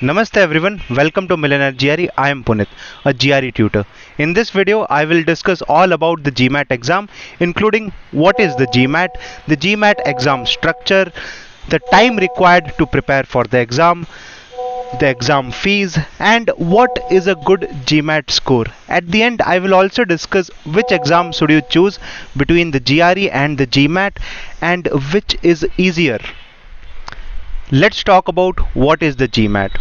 Namaste everyone, welcome to Millionaire GRE. I am Punit, a GRE tutor. In this video, I will discuss all about the GMAT exam, including what is the GMAT exam structure, the time required to prepare for the exam fees, and what is a good GMAT score. At the end, I will also discuss which exam should you choose between the GRE and the GMAT and which is easier. Let's talk about what is the GMAT.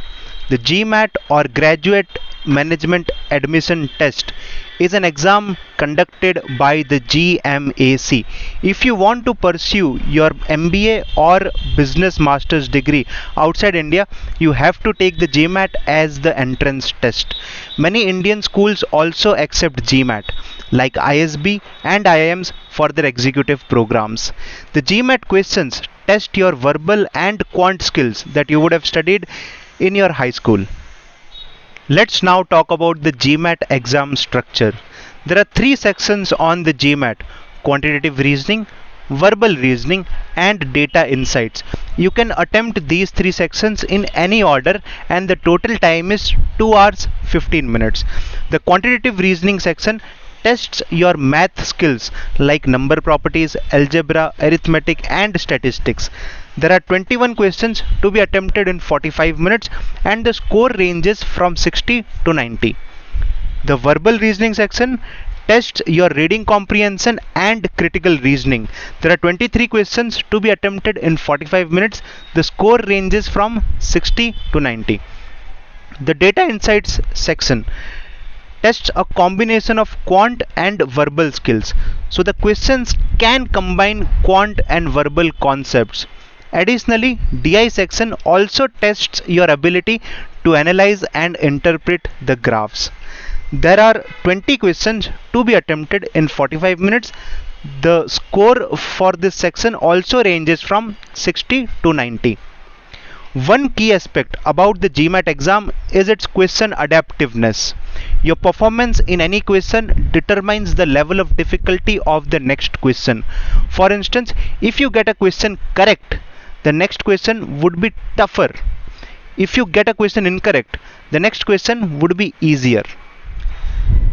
The GMAT or Graduate Management Admission Test is an exam conducted by the GMAT. If you want to pursue your MBA or business master's degree outside India, you have to take the GMAT as the entrance test. Many Indian schools also accept GMAT like ISB and IIMs for their executive programs. The GMAT questions test your verbal and quant skills that you would have studied in your high school. Let's now talk about the GMAT exam structure. There are three sections on the GMAT: quantitative reasoning, verbal reasoning, and data insights. You can attempt these three sections in any order and the total time is 2 hours 15 minutes. The quantitative reasoning section tests your math skills like number properties, algebra, arithmetic, and statistics. There are 21 questions to be attempted in 45 minutes and the score ranges from 60 to 90. The verbal reasoning section tests your reading comprehension and critical reasoning. There are 23 questions to be attempted in 45 minutes. The score ranges from 60 to 90. The data insights section tests a combination of quant and verbal skills. So the questions can combine quant and verbal concepts. Additionally, DI section also tests your ability to analyze and interpret the graphs. There are 20 questions to be attempted in 45 minutes. The score for this section also ranges from 60 to 90. One key aspect about the GMAT exam is its question adaptiveness. Your performance in any question determines the level of difficulty of the next question. For instance, if you get a question correct, the next question would be tougher. If you get a question incorrect, the next question would be easier.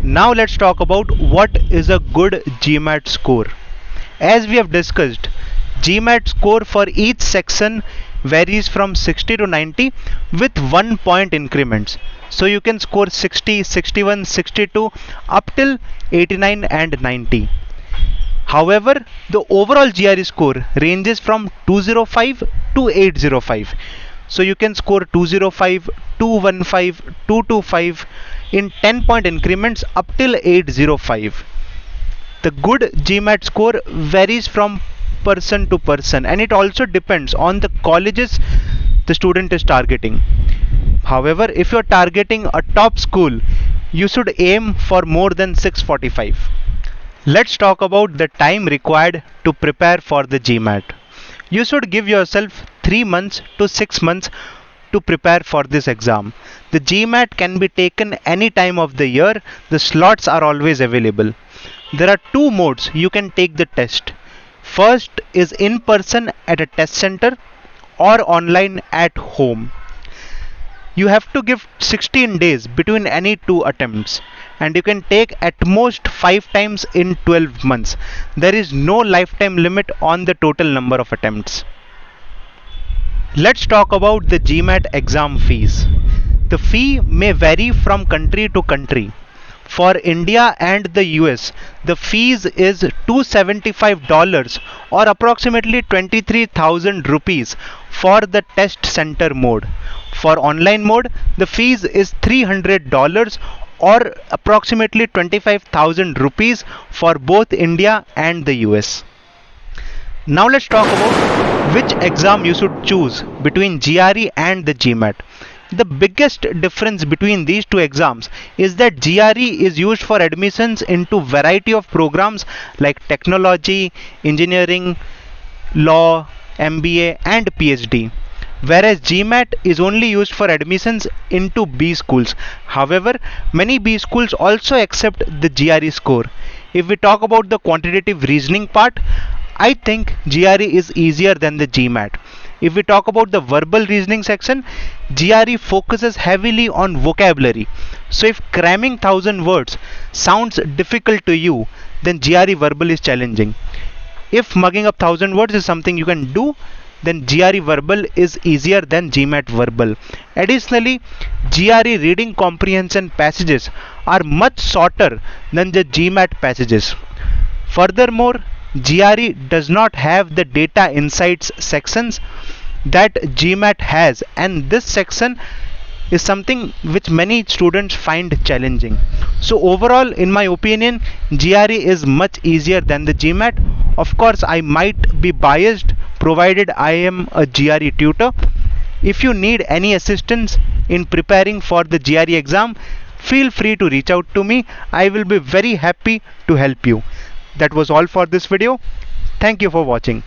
Now let's talk about what is a good GMAT score. As we have discussed, GMAT score for each section varies from 60 to 90 with 1 point increments. So you can score 60, 61, 62 up till 89 and 90. However, the overall GRE score ranges from 205 to 805. So you can score 205, 215, 225 in 10-point increments up till 805. The good GMAT score varies from person to person and it also depends on the colleges the student is targeting. However, if you are targeting a top school, you should aim for more than 645. Let's talk about the time required to prepare for the GMAT. You should give yourself 3 months to 6 months to prepare for this exam. The GMAT can be taken any time of the year. The slots are always available. There are two modes you can take the test. First is in person at a test center or online at home. You have to give 16 days between any two attempts and you can take at most 5 times in 12 months. There is no lifetime limit on the total number of attempts. Let's talk about the GMAT exam fees. The fee may vary from country to country. For India and the US, the fees is $275 or approximately 23,000 rupees for the test center mode. For online mode, the fees is $300 or approximately 25,000 rupees for both India and the US. Now let's talk about which exam you should choose between GRE and the GMAT. The biggest difference between these two exams is that GRE is used for admissions into variety of programs like technology, engineering, law, MBA and PhD. Whereas GMAT is only used for admissions into B schools. However, many B schools also accept the GRE score. If we talk about the quantitative reasoning part, I think GRE is easier than the GMAT. If we talk about the verbal reasoning section, GRE focuses heavily on vocabulary. So if cramming 1000 words sounds difficult to you, then GRE verbal is challenging. If mugging up 1000 words is something you can do, then GRE verbal is easier than GMAT verbal. Additionally, GRE reading comprehension passages are much shorter than the GMAT passages. Furthermore, GRE does not have the data insights sections that GMAT has, and this section is something which many students find challenging. So overall, in my opinion, GRE is much easier than the GMAT. Of course, I might be biased provided I am a GRE tutor. If you need any assistance in preparing for the GRE exam, feel free to reach out to me. I will be very happy to help you. That was all for this video. Thank you for watching.